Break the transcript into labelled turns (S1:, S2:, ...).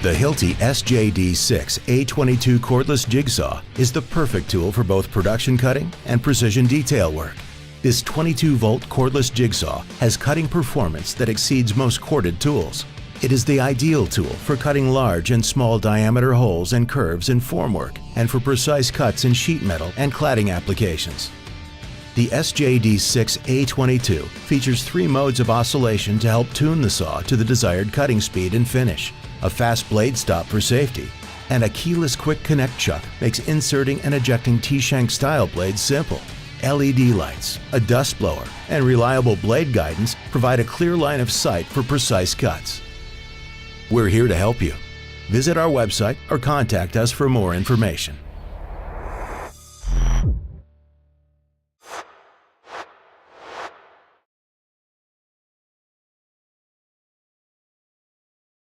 S1: The Hilti SJD6 A22 cordless jigsaw is the perfect tool for both production cutting and precision detail work. This 22-volt cordless jigsaw has cutting performance that exceeds most corded tools. It is the ideal tool for cutting large and small diameter holes and curves in formwork and for precise cuts in sheet metal and cladding applications. The SJD6 A22 features 3 modes of oscillation to help tune the saw to the desired cutting speed and finish, a fast blade stop for safety, and a keyless quick connect chuck makes inserting and ejecting T-shank style blades simple. LED lights, a dust blower, and reliable blade guidance provide a clear line of sight for precise cuts. We're here to help you. Visit our website or contact us for more information.